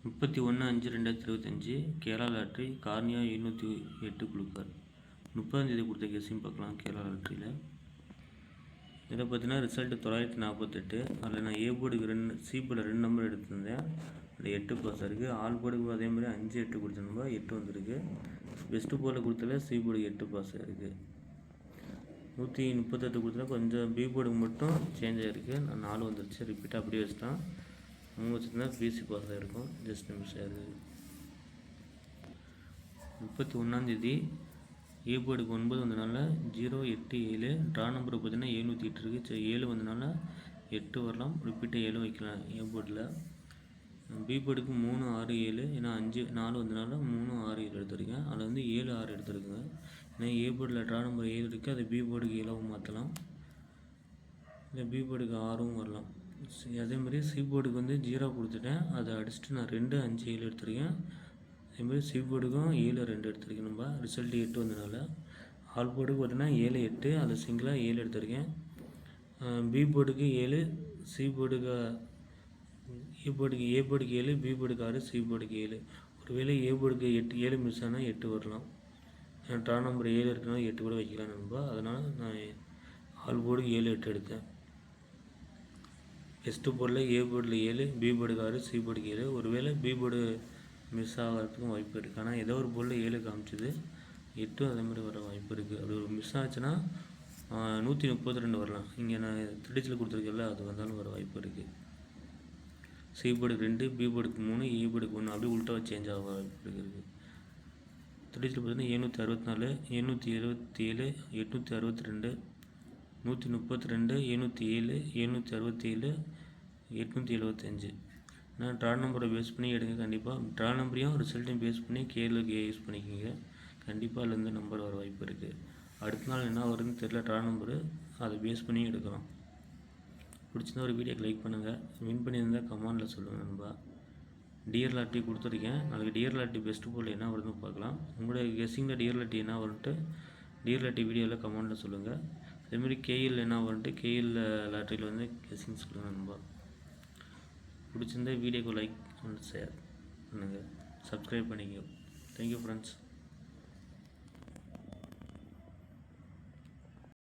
31/5/2025 Kerala lottery cornea 708 குழுக்கள் 30ஆம் தேதி கொடுத்த கெஸ்ஸிங் பார்க்கலாம். கேரளா லாட்ரியில் இதில் பார்த்தீங்கன்னா ரிசல்ட்டு 948. அதில் நான் ஏ போர்டுக்கு சி போர்டில் 2 நம்பர் எடுத்திருந்தேன். அதில் 8 பாஸ் இருக்குது. ஆல் போர்டுக்கு அதே மாதிரி 5 8 கொடுத்துருந்தோம், 8 வந்திருக்கு. பெஸ்ட்டு போர்டில் கொடுத்தல சி போர்டுக்கு 8 பாஸ் இருக்குது. 138 கொடுத்தல கொஞ்சம் பி போர்டுக்கு மட்டும் சேஞ்ச் ஆகிருக்கு. நான் 4 வந்துருச்சு, ரிப்பீட்டாக அப்படியே வச்சுட்டேன். 3 வச்சுருந்தா பிசி பாஸ் ஆகிருக்கும், ஜஸ்ட் மிஸ் ஆகிருக்கு. 31ஆம் தேதி ஏ போர்டுக்கு 9 வந்தனால 0 8 7. ட்ரா நம்பர் பார்த்தீங்கன்னா 708 இருக்குது. 7 வந்தனால 8 வரலாம், ரிப்பீட்டாக 7 வைக்கலாம் ஏ போர்டில். பி போர்டுக்கு 3 6 7, ஏன்னா 5 4 வந்தனால 3 6 7 எடுத்துருக்கேன். அதில் வந்து 7 6 எடுத்துருக்குங்க. ஏன்னா ஏ போர்டில் ட்ரா நம்பர் 7 இருக்குது, அதை பி போர்டுக்கு 7 மாற்றலாம். இல்லை பி போர்டுக்கு 6ம் வரலாம். அதேமாதிரி சி போர்டுக்கு வந்து 0 கொடுத்துட்டேன், அதை அடிச்சுட்டு நான் 2 5 7 எடுத்துருக்கேன். அதேமாதிரி சி போர்டுக்கும் 7 2 எடுத்துருக்கேன். நம்ம ரிசல்ட்டு 8 வந்தனால ஆல் போர்டுக்கு பார்த்தீங்கன்னா 7 8, அதில் சிங்கிளாக 7 எடுத்துருக்கேன். பி போர்டுக்கு 7, சி போர்டுக்கு ஏ போர்டுக்கு 7, பி போர்டுக்கு 6, சி போர்டுக்கு 7. ஒருவேளை ஏ போர்டுக்கு 8 7 மிஸ் ஆனால் 8 வரலாம். ட்ரா நம்பர் 7 இருக்குன்னா 8 கூட வைக்கலாம் நம்ப. அதனால் நான் ஆல் போர்டுக்கு 7 8 எடுத்தேன். பெஸ்ட்டு போர்டில் ஏ போர்டில் 7, பி போர்டுக்கு 6, சி போர்டுக்கு 7. ஒருவேளை பி போர்டு மிஸ் ஆகிறதுக்கும் வாய்ப்பு இருக்குது. ஆனால் ஏதோ ஒரு போர்டில் 7 காமிச்சிது, 8 அதே மாதிரி வர வாய்ப்பு இருக்குது. அது ஒரு மிஸ் ஆச்சுன்னா 132 வரலாம். இங்கே நான் திருடிச்சில் கொடுத்துருக்கல, அது வந்தாலும் வர வாய்ப்பு இருக்குது. சி போர்டுக்கு 2, பி போர்டுக்கு 3, ஏ போர்டுக்கு 1, அப்படியே உள்டாக சேஞ்ச் ஆக வாய்ப்பு இருக்குது. திருடிச்சில் பார்த்தீங்கன்னா 764, 777, 862, 132, 707, 767, 875. நான் ட்ரா நம்பரை பேஸ் பண்ணி எடுங்க. கண்டிப்பாக ட்ரா நம்பரையும் ரிசல்ட்டையும் பேஸ் பண்ணி கேளுக்கு யூஸ் பண்ணிக்கோங்க. கண்டிப்பாக அதுலேருந்து நம்பர் வர வாய்ப்பு இருக்குது. அடுத்த நாள் என்ன வருதுன்னு தெரியல, ட்ரா நம்பரு அதை பேஸ் பண்ணி எடுக்கலாம். பிடிச்சிருந்தா ஒரு வீடியோக்கு லைக் பண்ணுங்கள். வின் பண்ணியிருந்தால் கமெண்டில் சொல்லுங்கள் நண்பா. டிஆர் லாட்டி கொடுத்துருக்கேன். நாளைக்கு டிஆர் லாட்டி பெஸ்ட்டு போல் என்ன வருதுன்னு பார்க்கலாம். உங்களுடைய கெஸ்ஸிங்கில் டிஆர் லாட்டி என்ன வரும்ட்டு டிஆர் லாட்டி வீடியோவில் கமெண்டில் சொல்லுங்கள். அதேமாதிரி கேஎல் என்ன வரும்ட்டு கேஎல் லாட்ரியில் வந்து கெஸ்ஸிங் சொல்லுங்கள் நண்பா. பிடிச்சிருந்தா வீடியோக்கு லைக் அண்ட் ஷேர் பண்ணுங்கள், சப்ஸ்கிரைப் பண்ணிக்கோ. Thank you friends.